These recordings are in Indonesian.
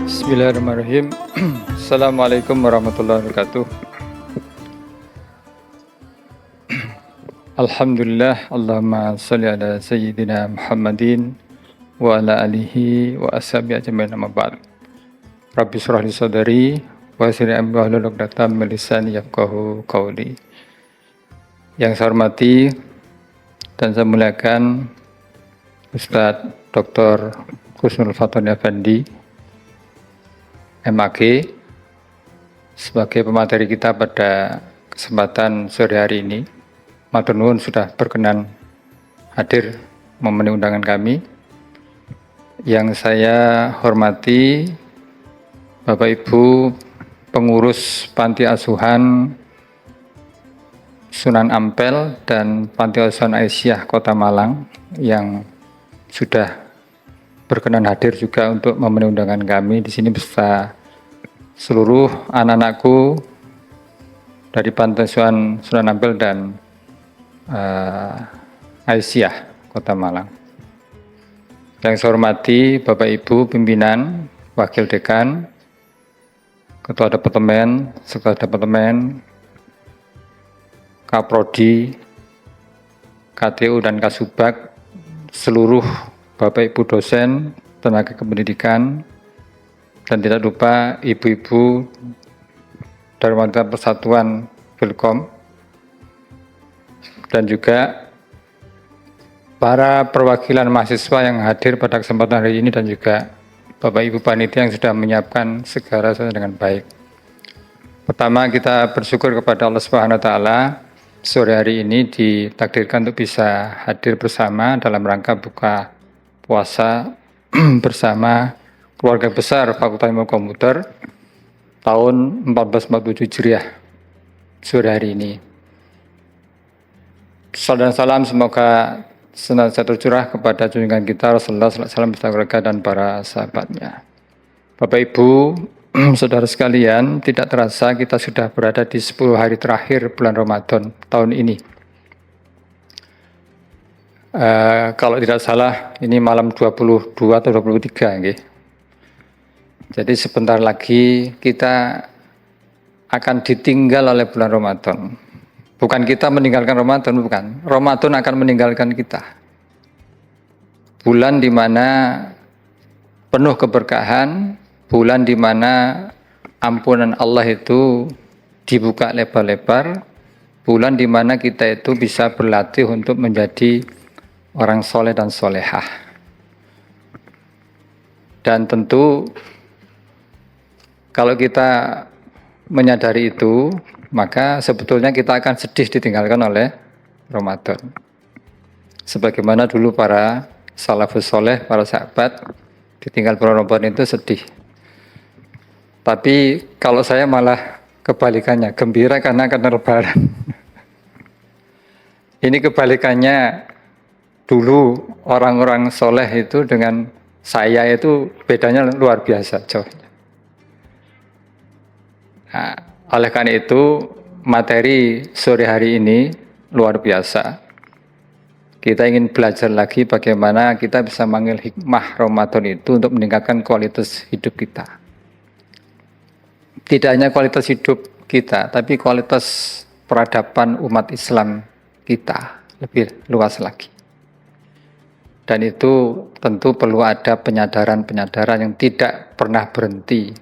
Bismillahirrahmanirrahim. Assalamualaikum warahmatullahi wabarakatuh. Alhamdulillah, Allahumma sholli ala sayyidina Muhammadin wa ala alihi wa ashabihi ajmain, amma ba'd. Rabbi shrah li sadri wa yassir li amri wahlul 'uqdatam min lisani yafqahu qawli. Yang saya hormati dan saya muliakan Ustadz Dr. Husnul Fatoni Effendi, MAG, sebagai pemateri kita pada kesempatan sore hari ini. Matur nuwun sudah berkenan hadir memenuhi undangan kami. Yang saya hormati Bapak Ibu pengurus Panti Asuhan Sunan Ampel dan Panti Asuhan Aisyah Kota Malang yang sudah berkenan hadir juga untuk memenuhi undangan kami di sini beserta seluruh anak-anakku dari Panti Asuhan Sunan Ampel dan Aisyah Kota Malang. Yang saya hormati Bapak Ibu pimpinan, Wakil Dekan, Ketua Departemen, Sekretaris Departemen, Kaprodi, KTU dan Kasubag, seluruh Bapak Ibu dosen, tenaga kependidikan, dan tidak lupa ibu-ibu dari Wanita Persatuan Filkom, dan juga para perwakilan mahasiswa yang hadir pada kesempatan hari ini, dan juga Bapak Ibu panitia yang sudah menyiapkan segala sesuatu dengan baik. Pertama, kita bersyukur kepada Allah Subhanahu wa taala sore hari ini ditakdirkan untuk bisa hadir bersama dalam rangka buka puasa bersama keluarga besar Fakultas Ilmu Komputer tahun 1447 Hijriah sore hari ini. Salam dan salam semoga senantiasa tercurah kepada junjungan kita Rasulullah SAW beserta keluarga dan para sahabatnya. Bapak Ibu, saudara sekalian, tidak terasa kita sudah berada di 10 hari terakhir bulan Ramadan tahun ini. Kalau tidak salah ini malam 22 atau 23 nggih. Jadi sebentar lagi kita akan ditinggal oleh bulan Ramadan. Bukan kita meninggalkan Ramadan, bukan. Ramadan akan meninggalkan kita. Bulan di mana penuh keberkahan, bulan di mana ampunan Allah itu dibuka lebar-lebar, bulan di mana kita itu bisa berlatih untuk menjadi orang soleh dan solehah. Dan tentu kalau kita menyadari itu, maka sebetulnya kita akan sedih ditinggalkan oleh Ramadan. Sebagaimana dulu para salafus soleh, para sahabat ditinggal bulan Ramadan itu sedih. Tapi kalau saya malah kebalikannya, gembira karena akan lebaran. Ini kebalikannya, dulu orang-orang soleh itu dengan saya itu bedanya luar biasa jauhnya. Nah, oleh karena itu materi sore hari ini luar biasa. Kita ingin belajar lagi bagaimana kita bisa mengambil hikmah Ramadan itu untuk meningkatkan kualitas hidup kita. Tidak hanya kualitas hidup kita, tapi kualitas peradaban umat Islam kita lebih luas lagi. Dan itu tentu perlu ada penyadaran-penyadaran yang tidak pernah berhenti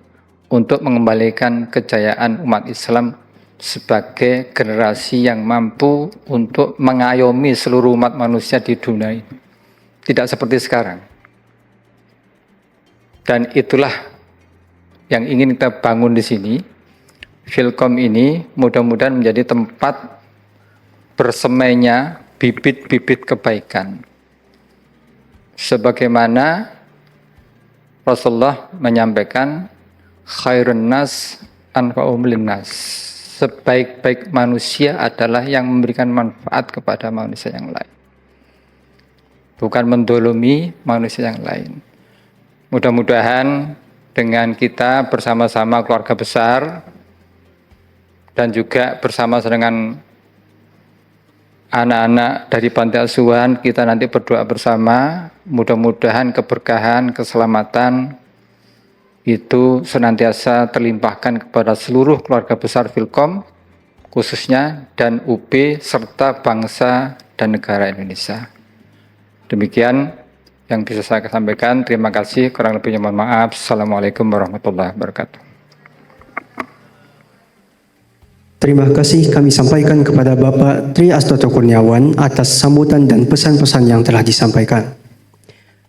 untuk mengembalikan kejayaan umat Islam sebagai generasi yang mampu untuk mengayomi seluruh umat manusia di dunia ini. Tidak seperti sekarang. Dan itulah yang ingin kita bangun di sini. Filkom ini mudah-mudahan menjadi tempat bersemainya bibit-bibit kebaikan. Sebagaimana Rasulullah menyampaikan, khairun nas anfa'uhum linnas. Sebaik-baik manusia adalah yang memberikan manfaat kepada manusia yang lain. bukan mendolimi manusia yang lain. Mudah-mudahan dengan kita bersama-sama keluarga besar dan juga bersama dengan anak-anak dari panti asuhan, kita nanti berdoa bersama, mudah-mudahan keberkahan, keselamatan itu senantiasa terlimpahkan kepada seluruh keluarga besar Filkom, khususnya dan UB serta bangsa dan negara Indonesia. Demikian yang bisa saya sampaikan. Terima kasih, kurang lebihnya mohon maaf. Assalamualaikum warahmatullahi wabarakatuh. Terima kasih kami sampaikan kepada Bapak Tri Astoto Kurniawan atas sambutan dan pesan-pesan yang telah disampaikan.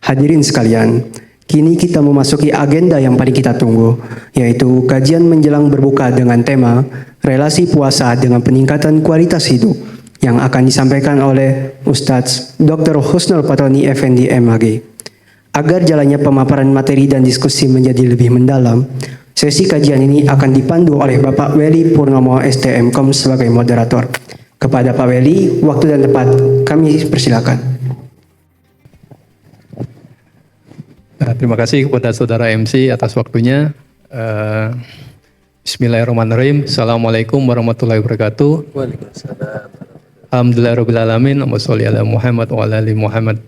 Hadirin sekalian, kini kita memasuki agenda yang paling kita tunggu, yaitu kajian menjelang berbuka dengan tema Relasi Puasa dengan Peningkatan Kualitas Hidup yang akan disampaikan oleh Ustadz Dr. Husnul Fatoni Effendi MAG. Agar jalannya pemaparan materi dan diskusi menjadi lebih mendalam, sesi kajian ini akan dipandu oleh Bapak Weli Purnomo STMkom sebagai moderator. Kepada Pak Weli, waktu dan tempat kami persilakan. Terima kasih kepada Saudara MC atas waktunya. Bismillahirrahmanirrahim. Assalamualaikum warahmatullahi wabarakatuh. Waalaikumsalam. Alhamdulillahirrahmanirrahim. Allahumma sholli ala Muhammad wa ala ali Muhammad.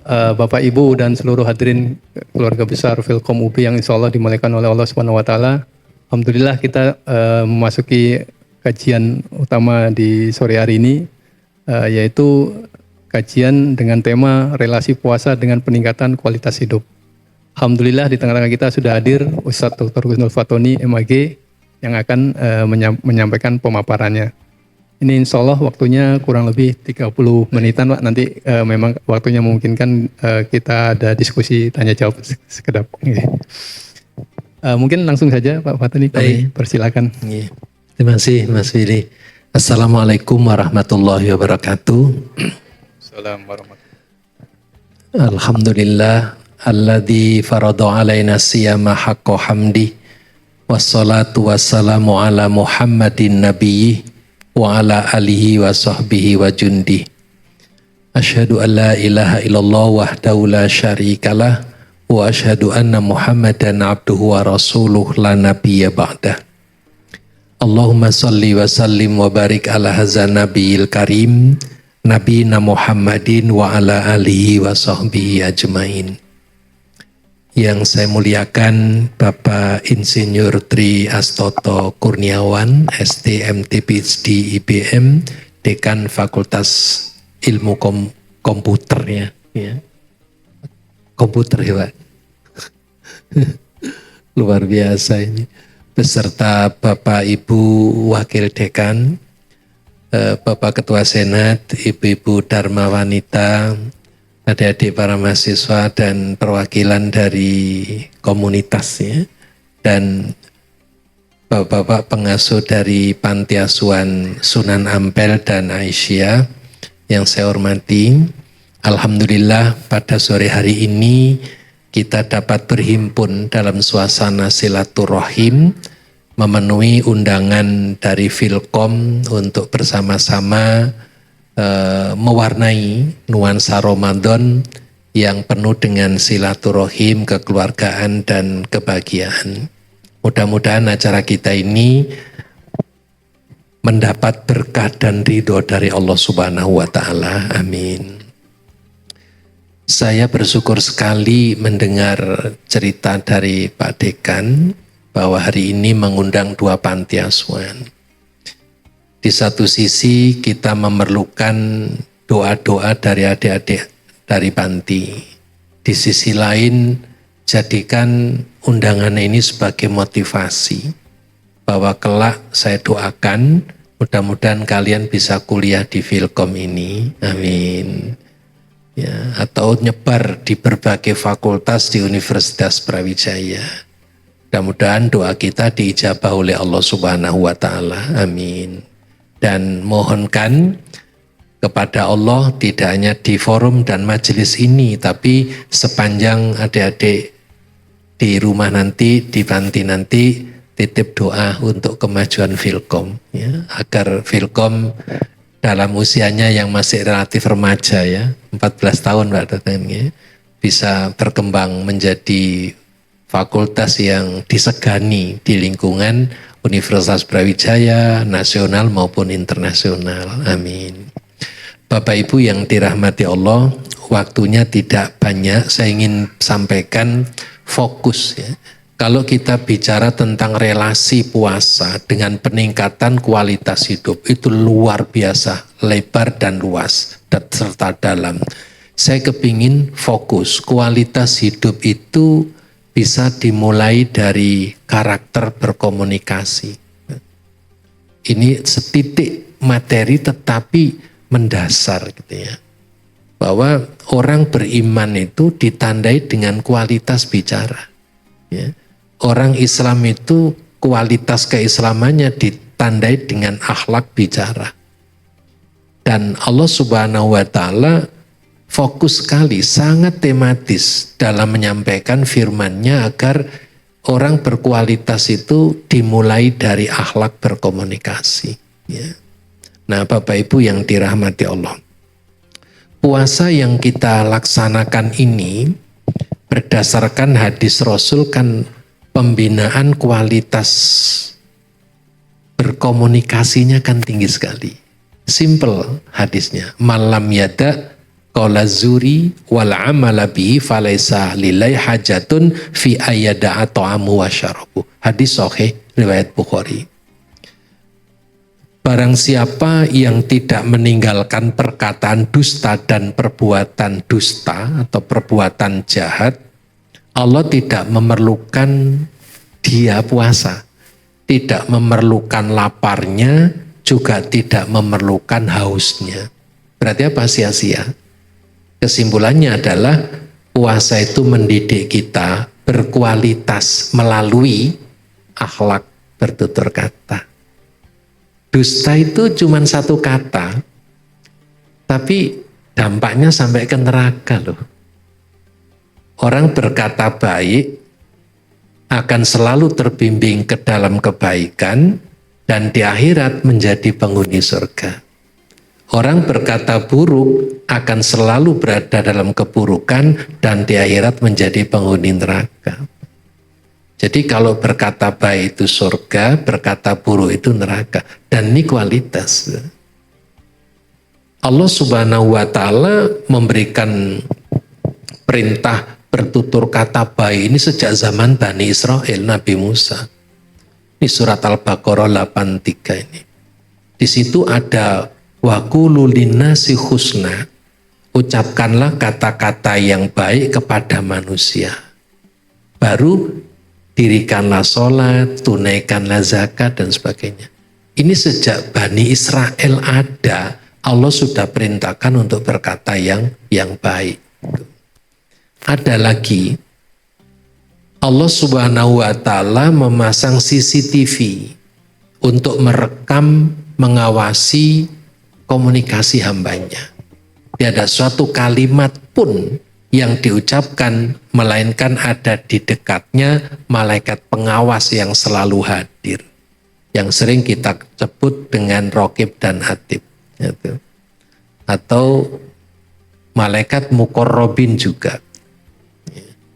Bapak Ibu dan seluruh hadirin keluarga besar Filkom UB yang insya Allah dimuliakan oleh Allah Subhanahu Wa Taala. Alhamdulillah kita memasuki kajian utama di sore hari ini, yaitu kajian dengan tema relasi puasa dengan peningkatan kualitas hidup. Alhamdulillah di tengah-tengah kita sudah hadir Ustadz Dr. Husnul Fatoni MAG yang akan menyampaikan pemaparannya. Ini insya Allah waktunya kurang lebih 30 menitan Pak. Nanti memang waktunya memungkinkan kita ada diskusi tanya jawab sekedap. Mungkin langsung saja Pak Fatoni, kami persilakan. Terima kasih Mas Willy. Assalamualaikum warahmatullahi wabarakatuh. Assalamualaikum warahmatullahi wabarakatuh. Alhamdulillah alladzi farada alaina siyama haqqa hamdi wassalatu wassalamu ala Muhammadin nabiyyi wa ala alihi wa sahbihi wa jundi. Asyhadu an la ilaha illallah wahdahu la syarikalah wa asyhadu anna Muhammadan abduhu wa rasuluh la nabiyya ba'dah. Allahumma salli wa sallim wa barik ala hazan nabiyil karim nabiyina Muhammadin wa ala alihi wa sahbihi ajmain. Yang saya muliakan Bapak Insinyur Tri Astoto Kurniawan, STMT PhD IBM, Dekan Fakultas Ilmu Komputer ya. Komputer ya Pak. Luar biasa ini. Beserta Bapak Ibu Wakil Dekan, Bapak Ketua Senat, Ibu-Ibu Dharma Wanita, adik-adik para mahasiswa dan perwakilan dari komunitasnya, dan bapak-bapak pengasuh dari Panti Asuhan Sunan Ampel dan Aisyah yang saya hormati. Alhamdulillah pada sore hari ini kita dapat berhimpun dalam suasana silaturahim, memenuhi undangan dari Filkom untuk bersama-sama mewarnai nuansa Ramadan yang penuh dengan silaturahim, kekeluargaan dan kebahagiaan. Mudah-mudahan acara kita ini mendapat berkah dan ridho dari Allah Subhanahu wa Ta'ala. Amin. Saya bersyukur sekali mendengar cerita dari Pak Dekan bahwa hari ini mengundang 2 panti asuhan. Di satu sisi kita memerlukan doa-doa dari adik-adik dari panti. Di sisi lain jadikan undangan ini sebagai motivasi bahwa kelak saya doakan mudah-mudahan kalian bisa kuliah di Filkom ini. Amin. Ya, atau nyebar di berbagai fakultas di Universitas Brawijaya. Mudah-mudahan doa kita diijabah oleh Allah Subhanahu wa Ta'ala. Amin. Dan mohonkan kepada Allah tidak hanya di forum dan majelis ini, tapi sepanjang adik-adik di rumah nanti, di panti nanti, titip doa untuk kemajuan Filkom, ya, agar Filkom dalam usianya yang masih relatif remaja ya, 14 tahun Pak Dosen ya, bisa berkembang menjadi fakultas yang disegani di lingkungan Universitas Brawijaya, nasional maupun internasional. Amin. Bapak Ibu yang dirahmati Allah, waktunya tidak banyak, saya ingin sampaikan fokus ya. Kalau kita bicara tentang relasi puasa dengan peningkatan kualitas hidup, itu luar biasa, lebar dan luas, dan serta dalam. Saya kepingin fokus, kualitas hidup itu bisa dimulai dari karakter berkomunikasi. Ini setitik materi tetapi mendasar gitu ya. Bahwa orang beriman itu ditandai dengan kualitas bicara. Ya. Orang Islam itu kualitas keislamannya ditandai dengan akhlak bicara. Dan Allah Subhanahu wa Ta'ala fokus sekali, sangat tematis dalam menyampaikan firman-Nya agar orang berkualitas itu dimulai dari akhlak berkomunikasi. Ya. Nah, Bapak Ibu yang dirahmati Allah, puasa yang kita laksanakan ini berdasarkan hadis Rasul kan pembinaan kualitas berkomunikasinya kan tinggi sekali. Simple hadisnya. Malam yada qala zuri wal amala bihi falaisa lillahi hajatun fi ayyada'a ta'amu wa syarabu. Hadis sahih riwayat Bukhari. Barang siapa yang tidak meninggalkan perkataan dusta dan perbuatan dusta atau perbuatan jahat, Allah tidak memerlukan dia puasa, tidak memerlukan laparnya, juga tidak memerlukan hausnya. Berarti apa? Sia-sia. Kesimpulannya adalah puasa itu mendidik kita berkualitas melalui akhlak bertutur kata. Dusta itu cuma satu kata, tapi dampaknya sampai ke neraka loh. Orang berkata baik akan selalu terbimbing ke dalam kebaikan dan di akhirat menjadi penghuni surga. Orang berkata buruk akan selalu berada dalam keburukan dan di akhirat menjadi penghuni neraka. Jadi kalau berkata baik itu surga, berkata buruk itu neraka. Dan ini kualitas. Allah Subhanahu wa Ta'ala memberikan perintah bertutur kata baik ini sejak zaman Bani Israel, Nabi Musa. Ini surat Al-Baqarah 83 ini. Di situ ada wa qulu linnasi husna. Ucapkanlah kata-kata yang baik kepada manusia. Baru dirikanlah sholat, tunaikanlah zakat dan sebagainya. Ini sejak Bani Israel ada, Allah sudah perintahkan untuk berkata yang baik. Ada lagi, Allah Subhanahu wa Ta'ala memasang CCTV untuk merekam, mengawasi komunikasi hambanya. Tidak ada suatu kalimat pun yang diucapkan melainkan ada di dekatnya malaikat pengawas yang selalu hadir, yang sering kita sebut dengan Raqib dan Atid, gitu. Atau malaikat Muqarrabin juga,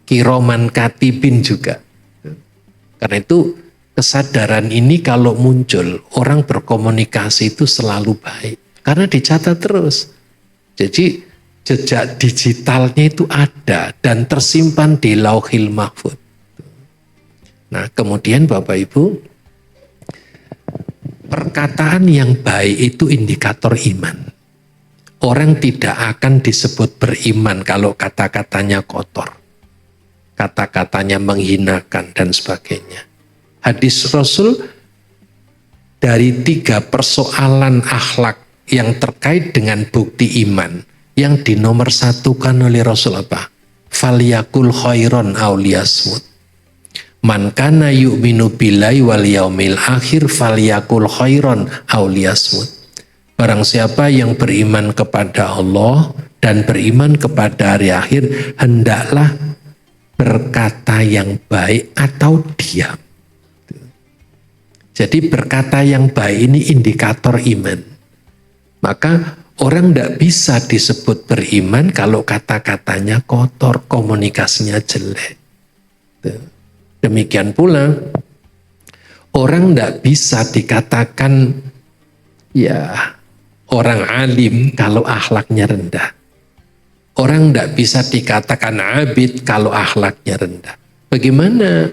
Kiroman Katibin juga. Karena itu kesadaran ini kalau muncul, orang berkomunikasi itu selalu baik karena dicatat terus. Jadi jejak digitalnya itu ada dan tersimpan di Lauhil Mahfuz. Nah, kemudian Bapak Ibu, perkataan yang baik itu indikator iman. Orang tidak akan disebut beriman kalau kata-katanya kotor, kata-katanya menghinakan dan sebagainya. Hadis Rasul dari 3 persoalan akhlak yang terkait dengan bukti iman yang dinomor satukan oleh Rasul apa? Falyakul khairon aw liyasmut. Man kana yu'minu billahi wal yaumil akhir falyakul khairon aw liyasmut. Barang siapa yang beriman kepada Allah dan beriman kepada hari akhir, hendaklah berkata yang baik atau diam. Jadi berkata yang baik ini indikator iman. Maka orang tidak bisa disebut beriman kalau kata-katanya kotor, komunikasinya jelek. Demikian pula, orang tidak bisa dikatakan ya orang alim kalau akhlaknya rendah. Orang tidak bisa dikatakan abid kalau akhlaknya rendah. Bagaimana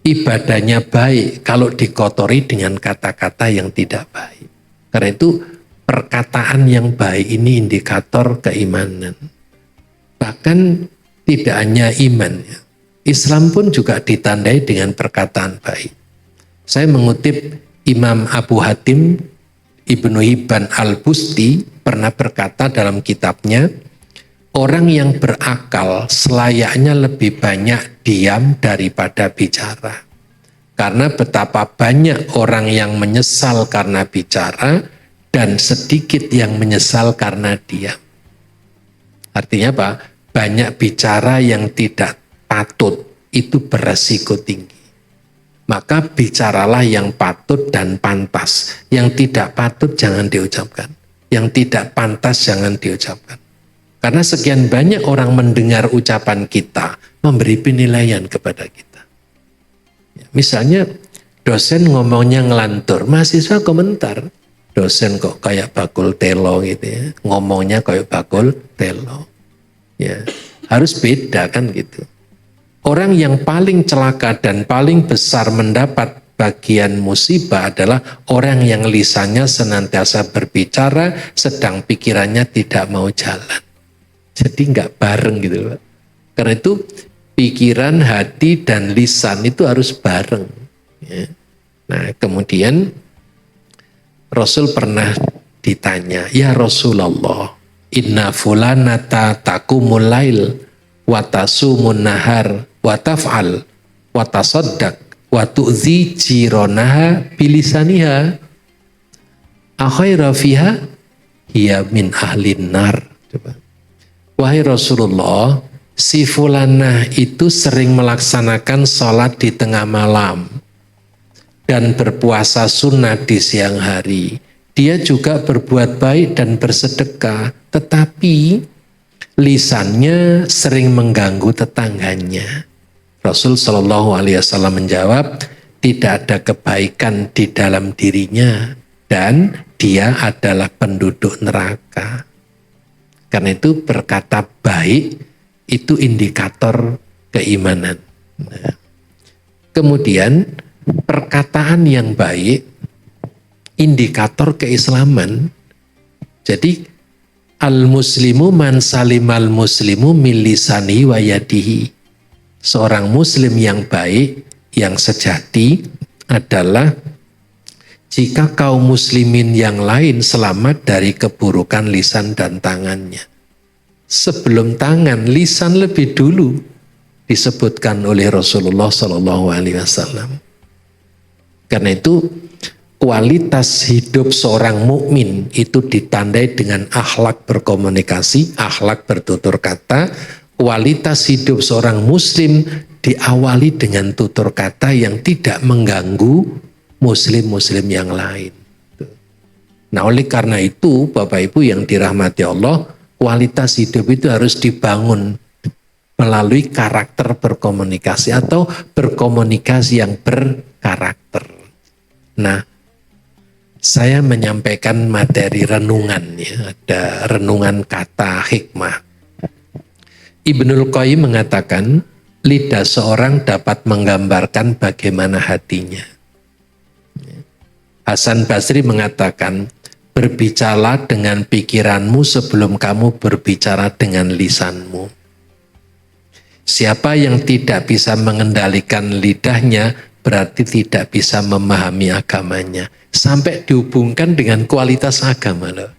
ibadahnya baik kalau dikotori dengan kata-kata yang tidak baik? Karena itu perkataan yang baik ini indikator keimanan. Bahkan tidak hanya iman, Islam pun juga ditandai dengan perkataan baik. Saya mengutip Imam Abu Hatim Ibnu Hibban Al-Busti pernah berkata dalam kitabnya, orang yang berakal selayaknya lebih banyak diam daripada bicara. Karena betapa banyak orang yang menyesal karena bicara dan sedikit yang menyesal karena diam. Artinya apa? Banyak bicara yang tidak patut itu beresiko tinggi. Maka bicaralah yang patut dan pantas. Yang tidak patut jangan diucapkan. Yang tidak pantas jangan diucapkan. Karena sekian banyak orang mendengar ucapan kita, memberi penilaian kepada kita. Ya, misalnya dosen ngomongnya ngelantur, mahasiswa komentar, dosen kok kayak bakul telo gitu ya, ngomongnya kayak bakul telo. Ya, harus beda kan gitu. Orang yang paling celaka dan paling besar mendapat bagian musibah adalah orang yang lisannya senantiasa berbicara, sedang pikirannya tidak mau jalan. Jadi nggak bareng gitu Pak. Karena itu pikiran, hati, dan lisan itu harus bareng. Ya. Nah kemudian Rasul pernah ditanya, ya Rasulullah, inna fulanata takumul lail, watasumun nahar, wataf'al, watasaddaq, watu'zi jironaha bilisaniha, akhaira fiha, hiya min ahlin nar. Coba. Wahai Rasulullah, si fulanah itu sering melaksanakan sholat di tengah malam dan berpuasa sunnah di siang hari. Dia juga berbuat baik dan bersedekah, tetapi lisannya sering mengganggu tetangganya. Rasul Shallallahu Alaihi Wasallam menjawab, tidak ada kebaikan di dalam dirinya dan dia adalah penduduk neraka. Karena itu berkata baik itu indikator keimanan. Nah, kemudian perkataan yang baik indikator keislaman. Jadi al-muslimu man salimal muslimu min lisani wa yadihi. Seorang muslim yang baik, yang sejati adalah jika kaum muslimin yang lain selamat dari keburukan lisan dan tangannya. Sebelum tangan, lisan lebih dulu disebutkan oleh Rasulullah SAW. Karena itu kualitas hidup seorang mukmin itu ditandai dengan akhlak berkomunikasi, akhlak bertutur kata. Kualitas hidup seorang muslim diawali dengan tutur kata yang tidak mengganggu muslim-muslim yang lain. Nah oleh karena itu Bapak Ibu yang dirahmati Allah, kualitas hidup itu harus dibangun melalui karakter berkomunikasi atau berkomunikasi yang berkarakter. Nah saya menyampaikan materi renungan ya, ada renungan kata hikmah. Ibnul Qayyim mengatakan lidah seorang dapat menggambarkan bagaimana hatinya. Hasan Basri mengatakan, berbicaralah dengan pikiranmu sebelum kamu berbicara dengan lisanmu. Siapa yang tidak bisa mengendalikan lidahnya, berarti tidak bisa memahami agamanya. Sampai dihubungkan dengan kualitas agama. Loh.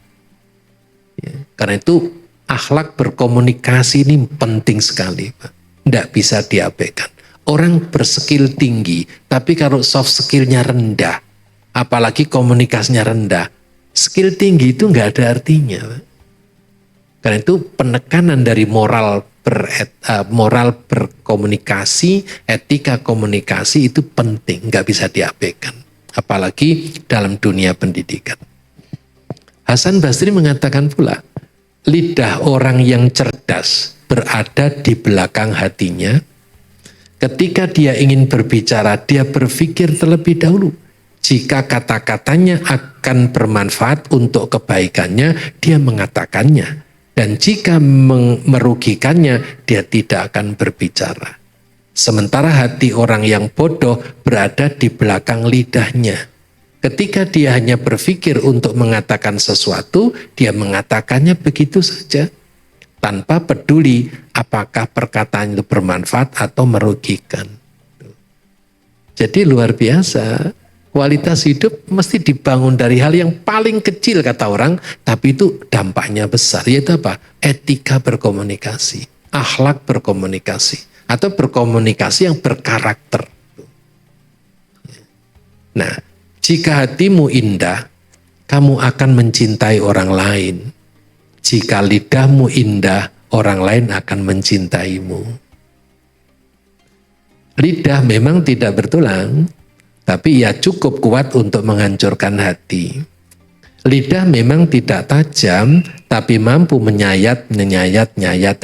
Ya, karena itu, akhlak berkomunikasi ini penting sekali. Pak. Tidak bisa diabaikan. Orang berskill tinggi, tapi kalau soft skillnya rendah, apalagi komunikasinya rendah, skill tinggi itu nggak ada artinya. Karena itu penekanan dari moral berkomunikasi, etika komunikasi itu penting, nggak bisa diabaikan. Apalagi dalam dunia pendidikan. Hasan Basri mengatakan pula, lidah orang yang cerdas berada di belakang hatinya. Ketika dia ingin berbicara, dia berpikir terlebih dahulu. Jika kata-katanya akan bermanfaat untuk kebaikannya, dia mengatakannya. Dan jika merugikannya, dia tidak akan berbicara. Sementara hati orang yang bodoh berada di belakang lidahnya. Ketika dia hanya berpikir untuk mengatakan sesuatu, dia mengatakannya begitu saja. Tanpa peduli apakah perkataan itu bermanfaat atau merugikan. Jadi luar biasa. Kualitas hidup mesti dibangun dari hal yang paling kecil kata orang, tapi itu dampaknya besar. Yaitu apa? Etika berkomunikasi, akhlak berkomunikasi, atau berkomunikasi yang berkarakter. Nah, jika hatimu indah, kamu akan mencintai orang lain. Jika lidahmu indah, orang lain akan mencintaimu. Lidah memang tidak bertulang, tapi ia cukup kuat untuk menghancurkan hati. Lidah memang tidak tajam, tapi mampu menyayat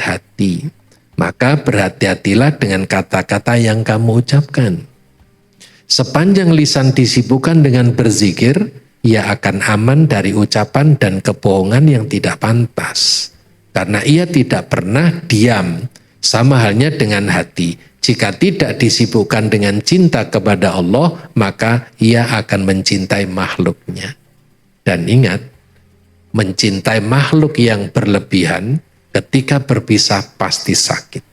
hati. Maka berhati-hatilah dengan kata-kata yang kamu ucapkan. Sepanjang lisan disibukkan dengan berzikir, ia akan aman dari ucapan dan kebohongan yang tidak pantas. Karena ia tidak pernah diam. Sama halnya dengan hati. Jika tidak disibukkan dengan cinta kepada Allah, maka ia akan mencintai makhluknya. Dan ingat, mencintai makhluk yang berlebihan ketika berpisah pasti sakit.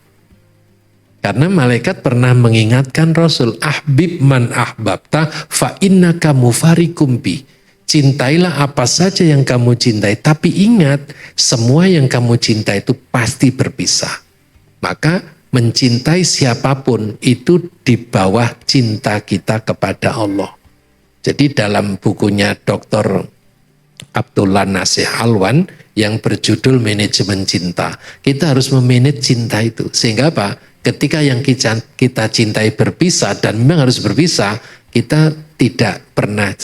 Karena malaikat pernah mengingatkan Rasul, ahbib man ahbabta fa innaka mufarikum bi. Cintailah apa saja yang kamu cintai, tapi ingat, semua yang kamu cintai itu pasti berpisah. Maka mencintai siapapun itu di bawah cinta kita kepada Allah. Jadi dalam bukunya Dr. Abdullah Nasih Alwan yang berjudul Manajemen Cinta, kita harus memanage cinta itu. Sehingga apa? Ketika yang kita cintai berpisah, dan memang harus berpisah, kita tidak pernah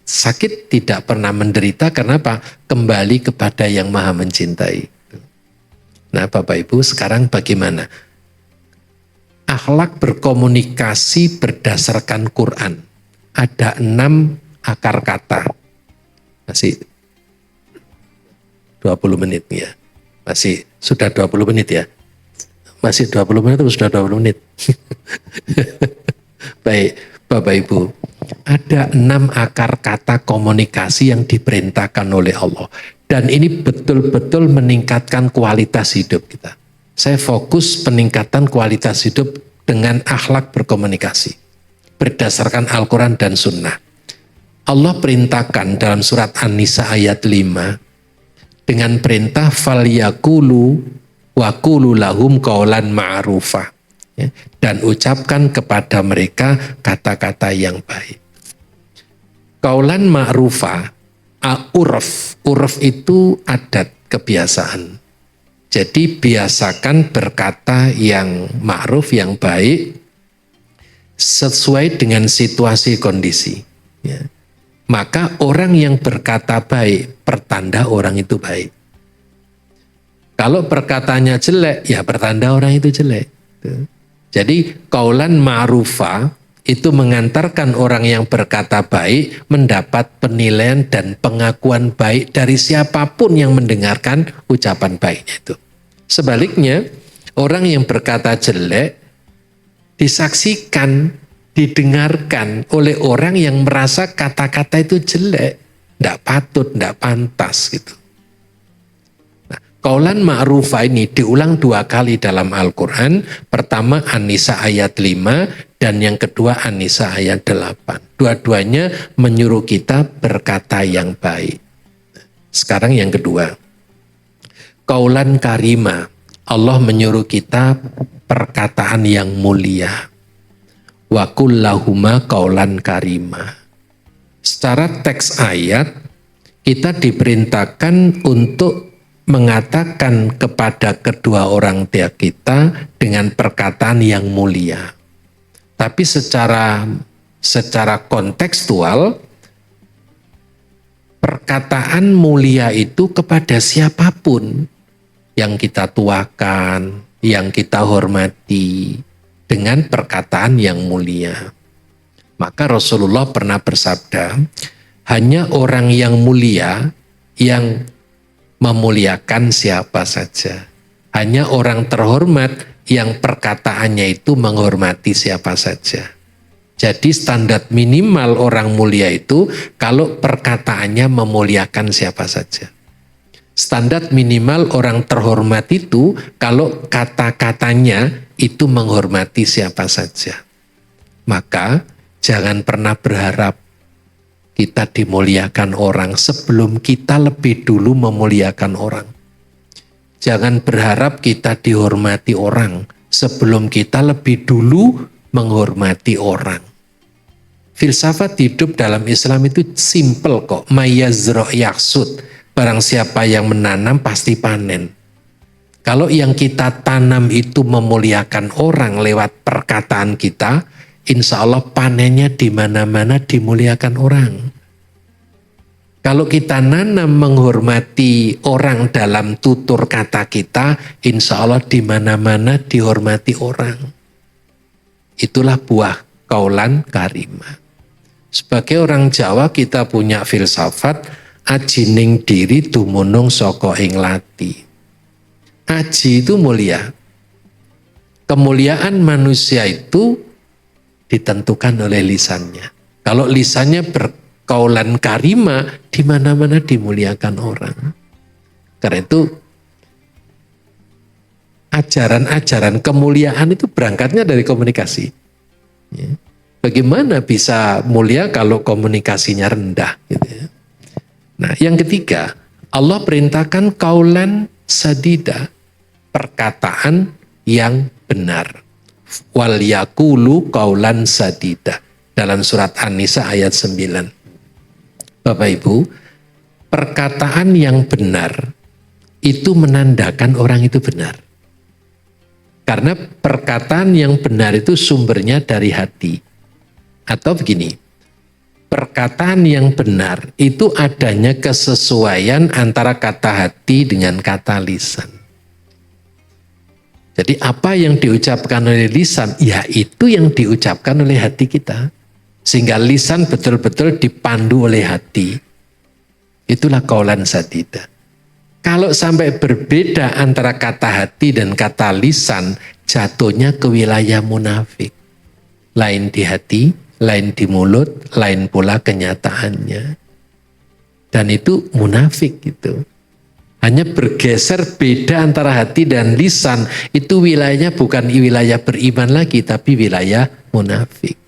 sakit, tidak pernah menderita. Karena apa? Kembali kepada yang maha mencintai. Nah Bapak Ibu, sekarang bagaimana? Akhlak berkomunikasi berdasarkan Quran. Ada 6 akar kata. Masih 20 menit ya. Masih sudah 20 menit ya. Masih 20 menit atau sudah 20 menit? Baik, Bapak Ibu. Ada 6 akar kata komunikasi yang diperintahkan oleh Allah. Dan ini betul-betul meningkatkan kualitas hidup kita. Saya fokus peningkatan kualitas hidup dengan akhlak berkomunikasi. Berdasarkan Al-Quran dan Sunnah. Allah perintahkan dalam surat An-Nisa ayat 5. Dengan perintah falyaqulu wa qulu lahum qaulan ma'rufah. Ya, dan ucapkan kepada mereka kata-kata yang baik. Qaulan ma'rufah. Urf itu adat, kebiasaan. Jadi biasakan berkata yang ma'ruf, yang baik, sesuai dengan situasi kondisi. Ya. Maka orang yang berkata baik, pertanda orang itu baik. Kalau perkataannya jelek, ya pertanda orang itu jelek. Jadi qaulan ma'rufah itu mengantarkan orang yang berkata baik mendapat penilaian dan pengakuan baik dari siapapun yang mendengarkan ucapan baiknya itu. Sebaliknya, orang yang berkata jelek disaksikan, didengarkan oleh orang yang merasa kata-kata itu jelek, tidak patut, tidak pantas gitu. Nah, qaulan ma'rufah ini diulang 2 kali dalam Al-Quran. Pertama An-Nisa ayat 5 dan yang kedua An-Nisa ayat 8. Dua-duanya menyuruh kita berkata yang baik. Sekarang yang kedua. Qaulan karima. Allah menyuruh kita perkataan yang mulia. Wa qul lahuma qaulan karima. Secara teks ayat kita diperintahkan untuk mengatakan kepada kedua orang tua kita dengan perkataan yang mulia. Tapi secara kontekstual perkataan mulia itu kepada siapapun yang kita tuakan, yang kita hormati dengan perkataan yang mulia. Maka Rasulullah pernah bersabda, hanya orang yang mulia yang memuliakan siapa saja. Hanya orang terhormat yang perkataannya itu menghormati siapa saja. Jadi standar minimal orang mulia itu kalau perkataannya memuliakan siapa saja. Standar minimal orang terhormat itu kalau kata-katanya itu menghormati siapa saja. Maka jangan pernah berharap kita dimuliakan orang sebelum kita lebih dulu memuliakan orang. Jangan berharap kita dihormati orang sebelum kita lebih dulu menghormati orang. Filsafat hidup dalam Islam itu simple kok. Mayazro yaksud. Barang siapa yang menanam pasti panen. Kalau yang kita tanam itu memuliakan orang lewat perkataan kita, insya Allah panennya di mana-mana dimuliakan orang. Kalau kita nanam menghormati orang dalam tutur kata kita, insya Allah di mana-mana dihormati orang. Itulah buah kaulan karimah. Sebagai orang Jawa kita punya filsafat ajining diri dumunung saka ing lati. Aji itu mulia. Kemuliaan manusia itu ditentukan oleh lisannya. Kalau lisannya berkaulan karima, di mana-mana dimuliakan orang. Karena itu ajaran-ajaran kemuliaan itu berangkatnya dari komunikasi. Ya. Bagaimana bisa mulia kalau komunikasinya rendah? Gitu ya. Nah, yang ketiga, Allah perintahkan kaulan sadida, perkataan yang benar. Wal yakulu kaulan sadida, dalam surat An-Nisa ayat 9. Bapak Ibu, perkataan yang benar itu menandakan orang itu benar. Karena perkataan yang benar itu sumbernya dari hati. Atau begini, perkataan yang benar itu adanya kesesuaian antara kata hati dengan kata lisan. Jadi apa yang diucapkan oleh lisan, ya itu yang diucapkan oleh hati kita. Sehingga lisan betul-betul dipandu oleh hati. Itulah kaulan sadida. Kalau sampai berbeda antara kata hati dan kata lisan, jatuhnya ke wilayah munafik. Lain di hati, lain di mulut, lain pula kenyataannya. Dan itu munafik gitu. Hanya bergeser beda antara hati dan lisan, itu wilayahnya bukan wilayah beriman lagi, tapi wilayah munafik.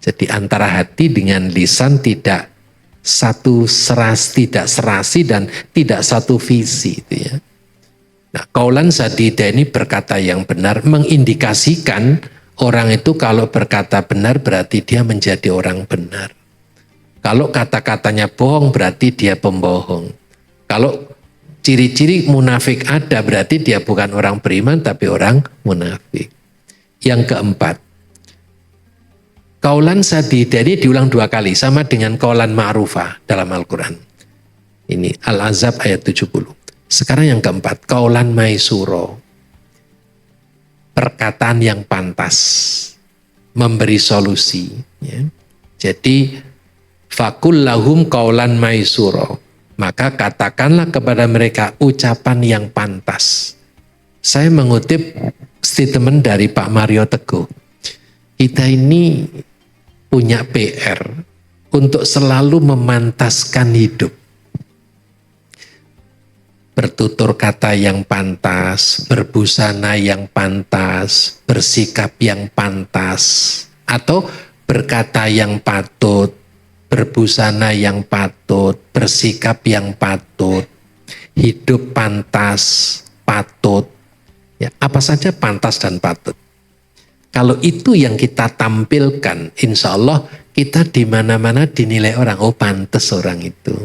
Jadi antara hati dengan lisan tidak satu tidak serasi dan tidak satu visi itu ya. Nah, kaulan sadida ini berkata yang benar, mengindikasikan orang itu kalau berkata benar berarti dia menjadi orang benar. Kalau kata-katanya bohong berarti dia pembohong. Kalau ciri-ciri munafik ada berarti dia bukan orang beriman tapi orang munafik. Yang keempat, kaulan sadida ini diulang 2 kali sama dengan kaulan ma'rufah dalam Al-Quran. Ini Al-Ahzab ayat 70. Sekarang yang keempat, kaulan maisuro. Perkataan yang pantas, memberi solusi. Ya. Jadi, fakul lahum kaulan maisuro. Maka katakanlah kepada mereka ucapan yang pantas. Saya mengutip statement dari Pak Mario Teguh. Kita ini punya PR untuk selalu memantaskan hidup. Bertutur kata yang pantas, berbusana yang pantas, bersikap yang pantas, atau berkata yang patut, berbusana yang patut, bersikap yang patut, hidup pantas, patut. Ya, apa saja pantas dan patut. Kalau itu yang kita tampilkan, insya Allah kita di mana-mana dinilai orang, oh pantas orang itu.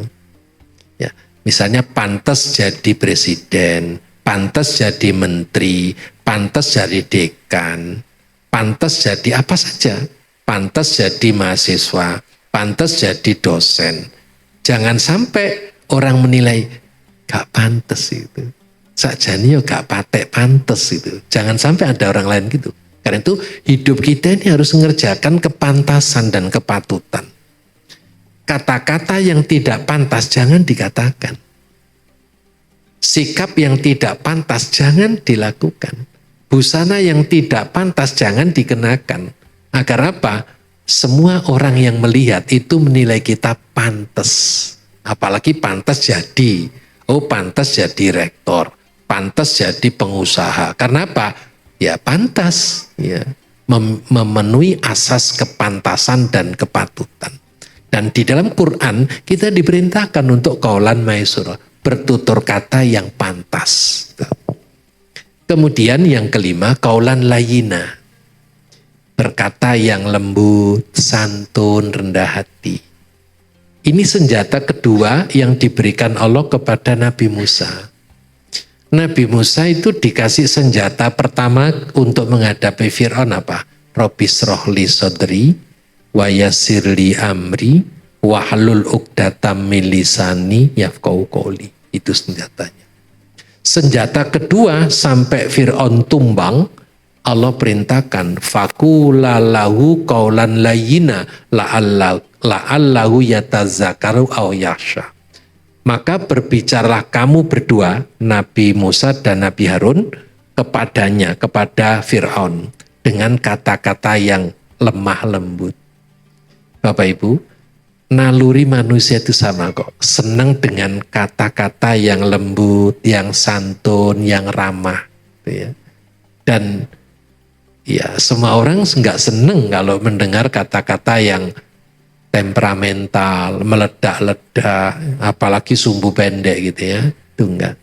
Ya, misalnya pantas jadi presiden, pantas jadi menteri, pantas jadi dekan, pantas jadi apa saja, pantas jadi mahasiswa, pantas jadi dosen. Jangan sampai orang menilai gak pantas itu. Sakjane yo gak patek pantas itu. Jangan sampai ada orang lain gitu. Karena itu hidup kita ini harus mengerjakan kepantasan dan kepatutan. Kata-kata yang tidak pantas jangan dikatakan. Sikap yang tidak pantas jangan dilakukan. Busana yang tidak pantas jangan dikenakan. Agar apa? Semua orang yang melihat itu menilai kita pantas. Apalagi pantas jadi. Oh, pantas jadi rektor. Pantas jadi pengusaha. Karena apa? Ya pantas. Ya. Memenuhi asas kepantasan dan kepatutan. Dan di dalam Quran kita diperintahkan untuk qaulan maisura, bertutur kata yang pantas. Kemudian yang kelima, qaulan layyina, berkata yang lembut, santun, rendah hati. Ini senjata kedua yang diberikan Allah kepada Nabi Musa. Nabi Musa itu dikasih senjata pertama untuk menghadapi Fir'aun apa? Rabbis rohli sodri wa yassirli amri wahlul uqdatam min lisani yafqahu qawli. Itu senjatanya. Senjata kedua sampai Fir'aun tumbang, Allah perintahkan fakulalahu qaulan layyina la'allahu yatazakaru aw yakhsha. Maka berbicaralah kamu berdua, Nabi Musa dan Nabi Harun, kepadanya, kepada Fir'aun, dengan kata-kata yang lemah lembut. Bapak Ibu, naluri manusia itu sama kok. Senang dengan kata-kata yang lembut, yang santun, yang ramah. Gitu ya. Dan ya semua orang nggak seneng kalau mendengar kata-kata yang temperamental, meledak-ledak, apalagi sumbu pendek gitu ya. Itu enggak.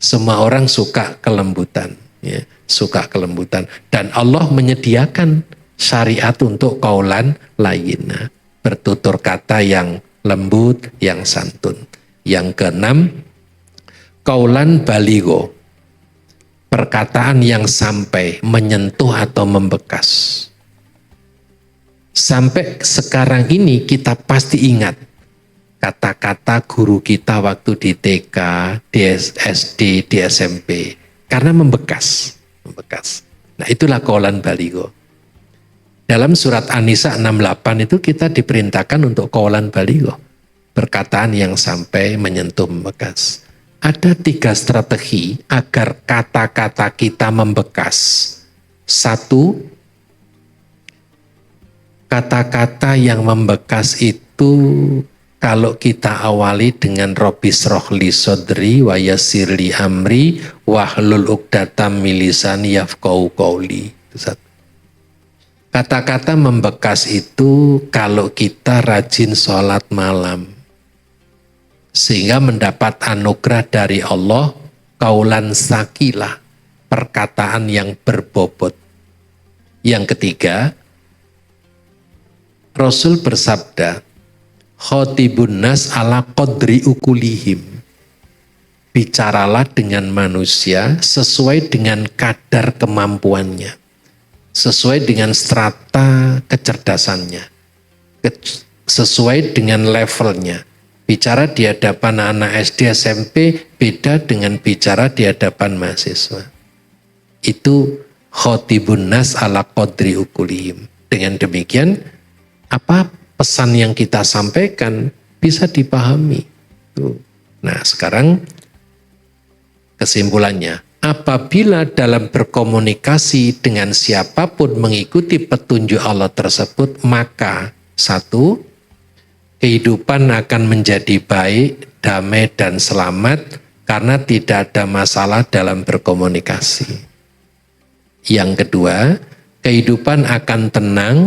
Semua orang suka kelembutan, ya, suka kelembutan. Dan Allah menyediakan syariat untuk qaulan layyina, bertutur kata yang lembut, yang santun. Yang keenam, qaulan baligho, perkataan yang sampai, menyentuh atau membekas. Sampai sekarang ini kita pasti ingat kata-kata guru kita waktu di TK, di SD, di SMP, karena membekas. Nah itulah qaulan baligho. Dalam surat An-Nisa 68 itu kita diperintahkan untuk qaulan baligho, perkataan yang sampai, menyentuh, membekas. Ada 3 strategi agar kata-kata kita membekas. 1, kata-kata yang membekas itu kalau kita awali dengan Rabbis rohli sodri wa yassirli amri wahlul uqdatam min lisani yafqahu qawli. Itu 1. Kata-kata membekas itu kalau kita rajin sholat malam, sehingga mendapat anugerah dari Allah, qaulan sakilah, perkataan yang berbobot. Yang ketiga, Rasul bersabda, khotibun nas ala qadri ukulihim. Bicaralah dengan manusia sesuai dengan kadar kemampuannya, sesuai dengan strata kecerdasannya, sesuai dengan levelnya. Bicara di hadapan anak SD SMP beda dengan bicara di hadapan mahasiswa. Itu khotibun nas ala qadri ukulihim. Dengan demikian, apa pesan yang kita sampaikan bisa dipahami. Nah sekarang kesimpulannya, apabila dalam berkomunikasi dengan siapapun mengikuti petunjuk Allah tersebut, maka 1, kehidupan akan menjadi baik, damai dan selamat karena tidak ada masalah dalam berkomunikasi. Yang kedua, kehidupan akan tenang,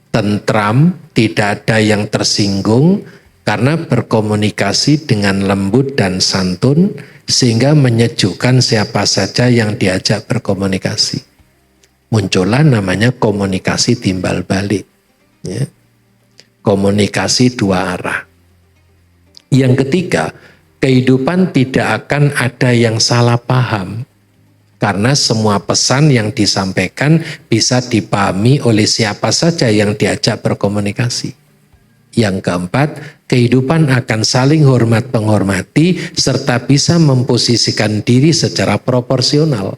tentram, tidak ada yang tersinggung karena berkomunikasi dengan lembut dan santun sehingga menyejukkan siapa saja yang diajak berkomunikasi. Muncullah namanya komunikasi timbal balik, ya. Komunikasi dua arah. Yang ketiga, kehidupan tidak akan ada yang salah paham karena semua pesan yang disampaikan bisa dipahami oleh siapa saja yang diajak berkomunikasi. Yang keempat, kehidupan akan saling hormat menghormati, serta bisa memposisikan diri secara proporsional.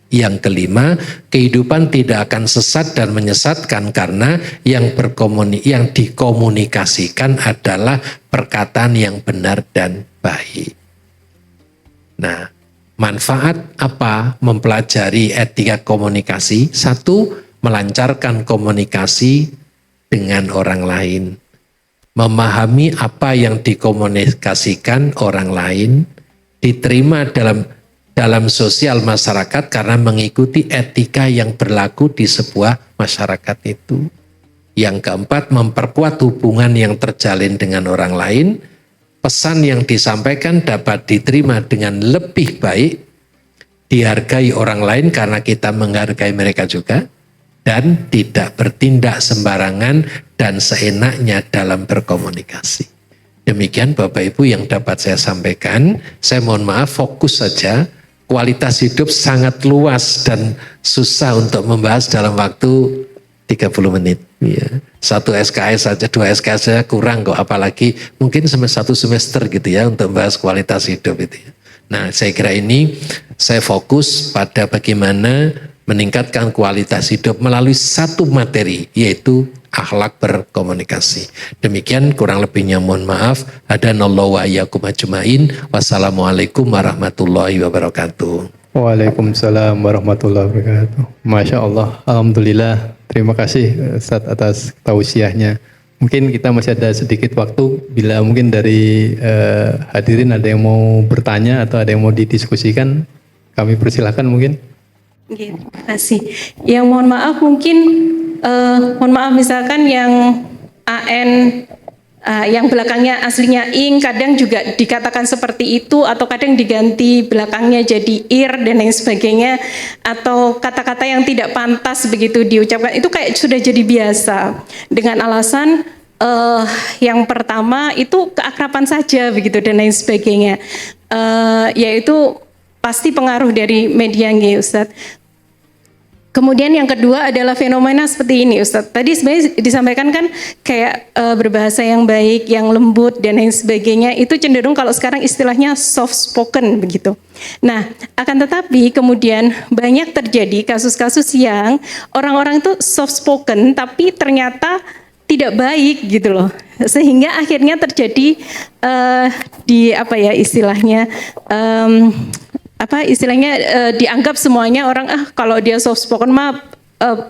Yang kelima, kehidupan tidak akan sesat dan menyesatkan karena yang dikomunikasikan adalah perkataan yang benar dan baik. Nah, manfaat apa mempelajari etika komunikasi? Satu, melancarkan komunikasi dengan orang lain. Memahami apa yang dikomunikasikan orang lain, diterima dalam sosial masyarakat karena mengikuti etika yang berlaku di sebuah masyarakat itu. Yang keempat, memperkuat hubungan yang terjalin dengan orang lain. Pesan yang disampaikan dapat diterima dengan lebih baik, dihargai orang lain karena kita menghargai mereka juga, dan tidak bertindak sembarangan dan seenaknya dalam berkomunikasi. Demikian Bapak Ibu yang dapat saya sampaikan. Saya mohon maaf, fokus saja. Kualitas hidup sangat luas dan susah untuk membahas dalam waktu 30 menit. Ya. 1 SKS saja, 2 SKS saja kurang kok. Apalagi mungkin 1 semester gitu ya untuk membahas kualitas hidup itu ya. Nah, saya kira ini saya fokus pada bagaimana meningkatkan kualitas hidup melalui satu materi, yaitu akhlak berkomunikasi. Demikian kurang lebihnya mohon maaf. Hadanallahu wa iyyakum ajmain. Wassalamualaikum warahmatullahi wabarakatuh. Waalaikumsalam warahmatullahi wabarakatuh. Masya Allah, alhamdulillah. Terima kasih Ustadz atas tausiahnya. Mungkin kita masih ada sedikit waktu. Bila mungkin dari hadirin ada yang mau bertanya atau ada yang mau didiskusikan, kami persilahkan mungkin. Terima kasih. Yang mohon maaf mungkin misalkan yang AN yang belakangnya aslinya ing kadang juga dikatakan seperti itu, atau kadang diganti belakangnya jadi ir dan lain sebagainya, atau kata-kata yang tidak pantas begitu diucapkan, itu kayak sudah jadi biasa dengan alasan yang pertama itu keakraban saja begitu dan lain sebagainya, yaitu pasti pengaruh dari media nggih Ustadz. Kemudian yang kedua adalah fenomena seperti ini Ustadz. Tadi sebenarnya disampaikan kan kayak berbahasa yang baik, yang lembut dan lain sebagainya, itu cenderung kalau sekarang istilahnya soft spoken begitu. Nah, akan tetapi kemudian banyak terjadi kasus-kasus yang orang-orang itu soft spoken tapi ternyata tidak baik gitu loh. Sehingga akhirnya terjadi dianggap semuanya orang kalau dia soft spoken mah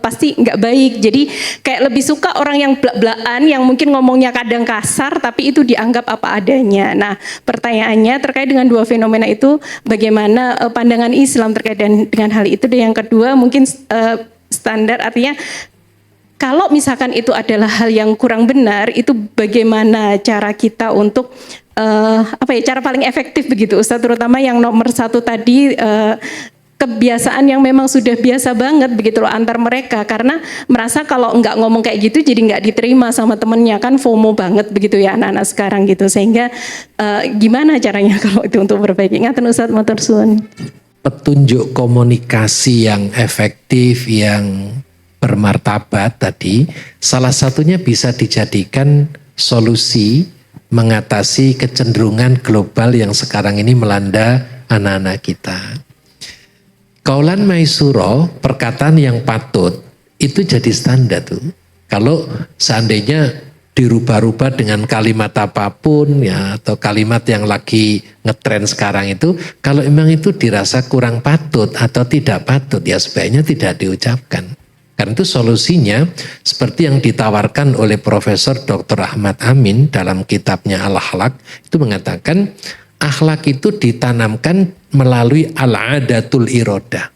pasti nggak baik. Jadi kayak lebih suka orang yang blak-blakan, yang mungkin ngomongnya kadang kasar tapi itu dianggap apa adanya. Nah, pertanyaannya terkait dengan dua fenomena itu, bagaimana pandangan Islam terkait dengan hal itu? Dan yang kedua mungkin standar, artinya kalau misalkan itu adalah hal yang kurang benar, itu bagaimana cara kita untuk cara paling efektif begitu Ustadz, terutama yang nomor satu tadi, kebiasaan yang memang sudah biasa banget begitu loh antar mereka, karena merasa kalau nggak ngomong kayak gitu jadi nggak diterima sama temennya, kan FOMO banget begitu ya anak-anak sekarang gitu, sehingga gimana caranya kalau itu untuk perbaiki? Ngaten Ustadz, matur suwun. Petunjuk komunikasi yang efektif, yang bermartabat tadi, salah satunya bisa dijadikan solusi mengatasi kecenderungan global yang sekarang ini melanda anak-anak kita. Qaulan maisuro, perkataan yang patut, itu jadi standar tuh. Kalau seandainya dirubah-rubah dengan kalimat apapun ya, atau kalimat yang lagi ngetren sekarang itu, kalau memang itu dirasa kurang patut atau tidak patut, ya sebaiknya tidak diucapkan. Karena itu solusinya seperti yang ditawarkan oleh Profesor Dr. Ahmad Amin dalam kitabnya Al-Akhlaq, itu mengatakan akhlak itu ditanamkan melalui al-adatul irodah,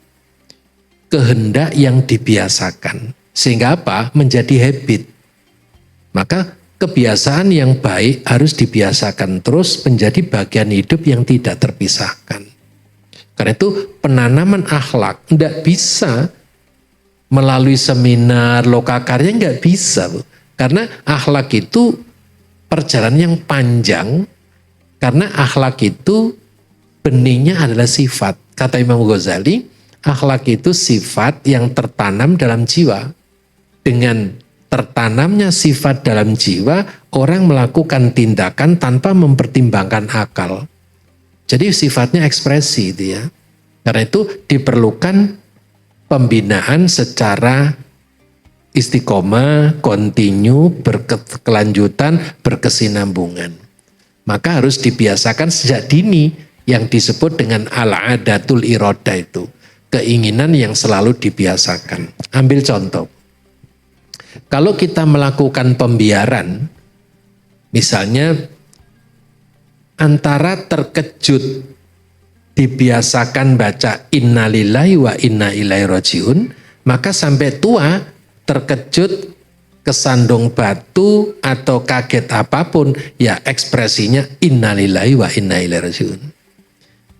kehendak yang dibiasakan, sehingga apa? Menjadi habit. Maka kebiasaan yang baik harus dibiasakan terus menjadi bagian hidup yang tidak terpisahkan. Karena itu penanaman akhlak tidak bisa melalui seminar, lokakarya, nggak bisa, Bu. Karena akhlak itu perjalanan yang panjang, karena akhlak itu benihnya adalah sifat. Kata Imam Ghazali, akhlak itu sifat yang tertanam dalam jiwa. Dengan tertanamnya sifat dalam jiwa, orang melakukan tindakan tanpa mempertimbangkan akal. Jadi sifatnya ekspresi itu ya. Karena itu diperlukan pembinaan secara istiqomah, kontinu, berkelanjutan, berkesinambungan. Maka harus dibiasakan sejak dini yang disebut dengan al-adatul iroda itu. Keinginan yang selalu dibiasakan. Ambil contoh. Kalau kita melakukan pembiaran, misalnya antara terkejut dibiasakan baca innalillahi wa inna ilaihi rajiun, maka sampai tua terkejut, kesandung batu atau kaget apapun, ya ekspresinya innalillahi wa inna ilaihi rajiun.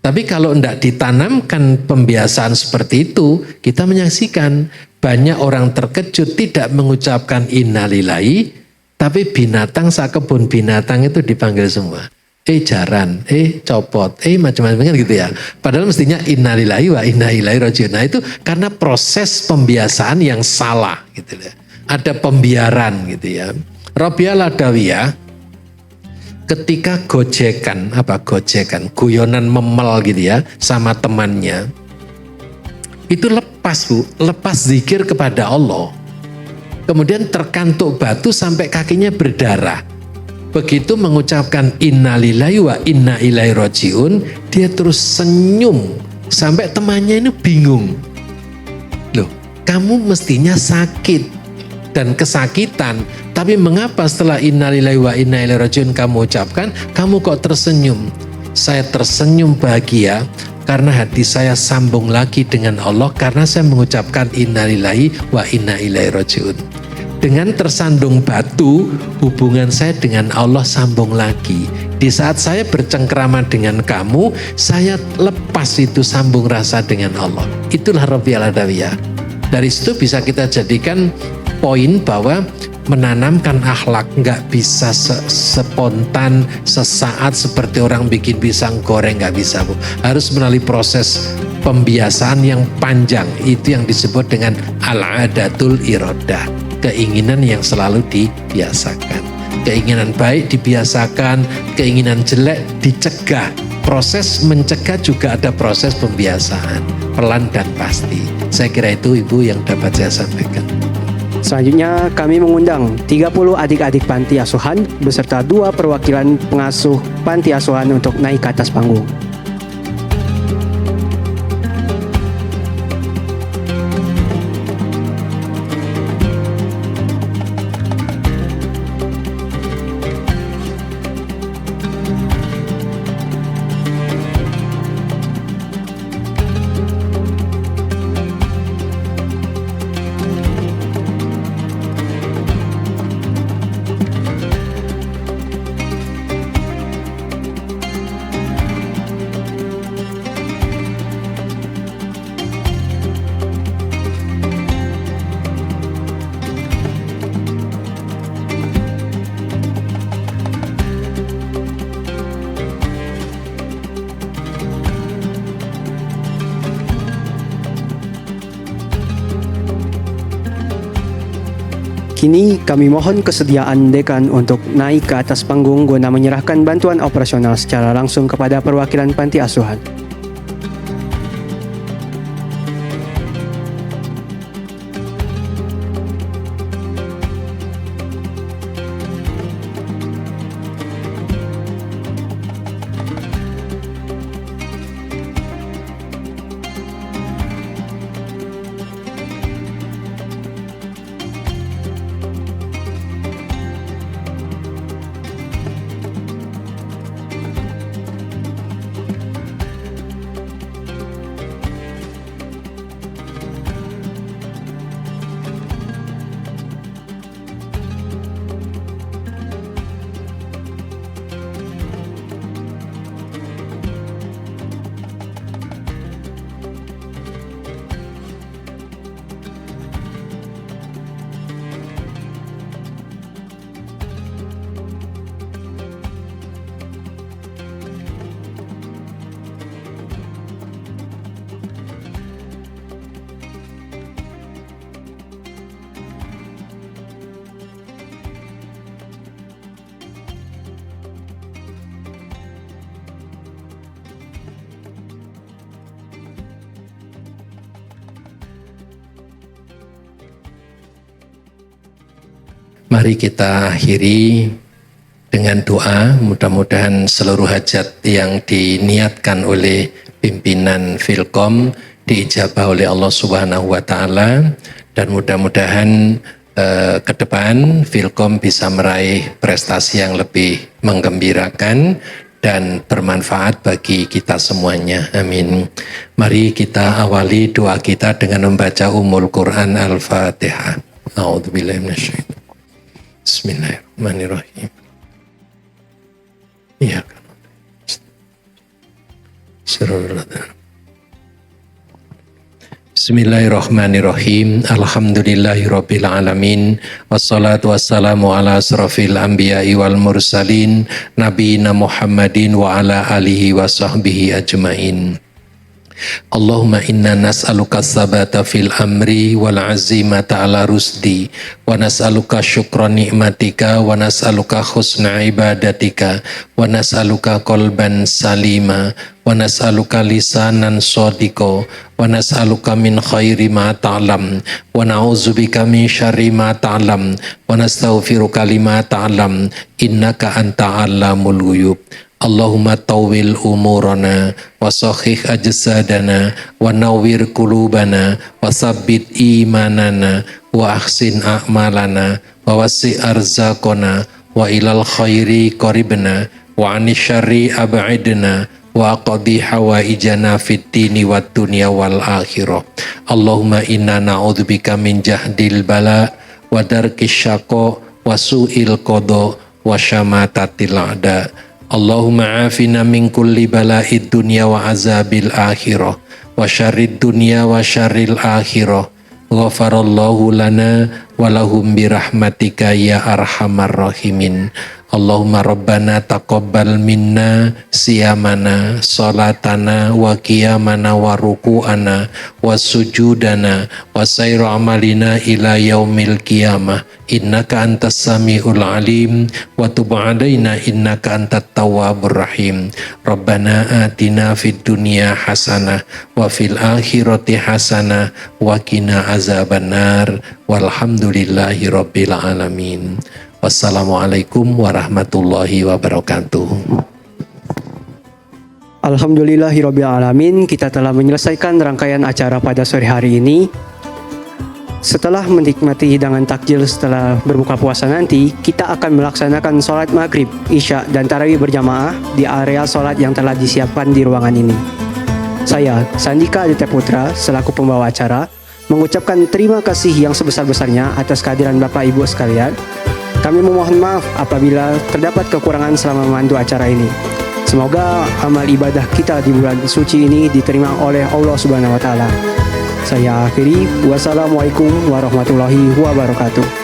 Tapi kalau tidak ditanamkan pembiasaan seperti itu, kita menyaksikan banyak orang terkejut tidak mengucapkan innalillahi, tapi binatang sakebun binatang itu dipanggil semua. Jaran, copot, macam-macam kan gitu ya. Padahal mestinya innalillahi wa inna ilaihi rajiun. Nah itu karena proses pembiasaan yang salah gitu ya. Ada pembiaran gitu ya. Rabi'ah Al-Adawiyah ketika gojekan, guyonan memel gitu ya sama temannya. Itu lepas zikir kepada Allah. Kemudian terkantuk batu sampai kakinya berdarah. Begitu mengucapkan innalillahi wa inna ilaihi rajiun, dia terus senyum sampai temannya ini bingung. Loh, kamu mestinya sakit dan kesakitan, tapi mengapa setelah innalillahi wa inna ilaihi rajiun kamu ucapkan, kamu kok tersenyum? Saya tersenyum bahagia karena hati saya sambung lagi dengan Allah karena saya mengucapkan innalillahi wa inna ilaihi rajiun. Dengan tersandung batu, hubungan saya dengan Allah sambung lagi. Di saat saya bercengkrama dengan kamu, saya lepas itu sambung rasa dengan Allah. Itulah Rabi'ah Al-Adawiyah. Dari situ bisa kita jadikan poin bahwa menanamkan akhlak nggak bisa spontan, sesaat seperti orang bikin pisang goreng, nggak bisa Bu. Harus melalui proses pembiasaan yang panjang. Itu yang disebut dengan al-adatul irodah. Keinginan yang selalu dibiasakan. Keinginan baik dibiasakan, keinginan jelek dicegah. Proses mencegah juga ada proses pembiasaan, pelan dan pasti. Saya kira itu Ibu yang dapat saya sampaikan. Selanjutnya kami mengundang 30 adik-adik panti asuhan beserta 2 perwakilan pengasuh panti asuhan untuk naik ke atas panggung. Kini kami mohon kesediaan Dekan untuk naik ke atas panggung guna menyerahkan bantuan operasional secara langsung kepada perwakilan panti asuhan. Mari kita akhiri dengan doa, mudah-mudahan seluruh hajat yang diniatkan oleh pimpinan Filkom diijabah oleh Allah Subhanahu wa taala, dan mudah-mudahan ke depan Filkom bisa meraih prestasi yang lebih menggembirakan dan bermanfaat bagi kita semuanya. Amin. Mari kita awali doa kita dengan membaca Ummul Quran Al-Fatihah. A'udzubillahi minasyaitonir. Bismillahirrahmanirrahim. Iya kan. Bismillahirrahmanirrahim. Alhamdulillahirabbil alamin. Wassalatu wassalamu ala asrofil anbiya'i wal mursalin nabiyina Muhammadin wa ala alihi wa sahbihi ajmain. Allahumma inna nas'aluka sabata fil amri wal azimata ala rusdi wa nas'aluka syukra ni'matika wa nas'aluka husna ibadatika wa nas'aluka qalban salima wa nas'aluka lisanan sadiqa wa nas'aluka min khairi ma ta'lam wa na'udzubika min syarri ma ta'lam wa nastaghfiruka lima ta'lam innaka anta 'allamul ghuyub. Allahumma tawwil umurana wa sahih ajsadana wa nawwir qulubana wa sabbit imanana wa ahsin a'malana wa wasi' arzaqana wa ilal khairi qaribna wa anis syarri ab'idna wa qadi hawaijana fid dini wad dunya wal akhirah. Allahumma inna na'udzubika min jahdil bala wa darkis syaqa wa su'il qada wa syamatatil a'da. Allahumma afina min kulli bala'id dunya wa azabil akhirah wa syarrid dunya wa syarril akhirah. Ghafarallahu lana wa lahum birahmatika ya arhamar rahimin. Allahumma rabbana taqabbal minna siyamana salatana wa qiyamana wa ruku'ana wa sujudana wa sayru amalina ila yaumil qiyamah innaka antas sami'ul alim wa tub alaina innaka antat tawwabur rahim. Rabbana atina fid dunya hasanah wa fil akhirati hasanah wa qina azabannar walhamdulillahi rabbil alamin. Wassalamualaikum warahmatullahi wabarakatuh. Alhamdulillahirabbil alamin, kita telah menyelesaikan rangkaian acara pada sore hari ini. Setelah menikmati hidangan takjil setelah berbuka puasa nanti, kita akan melaksanakan sholat maghrib, isya, dan tarawih berjamaah di area sholat yang telah disiapkan di ruangan ini. Saya, Sandika Aditya Putra, selaku pembawa acara, mengucapkan terima kasih yang sebesar-besarnya atas kehadiran Bapak Ibu sekalian. Kami memohon maaf apabila terdapat kekurangan selama memandu acara ini. Semoga amal ibadah kita di bulan suci ini diterima oleh Allah Subhanahu wa taala. Saya akhiri, wassalamualaikum warahmatullahi wabarakatuh.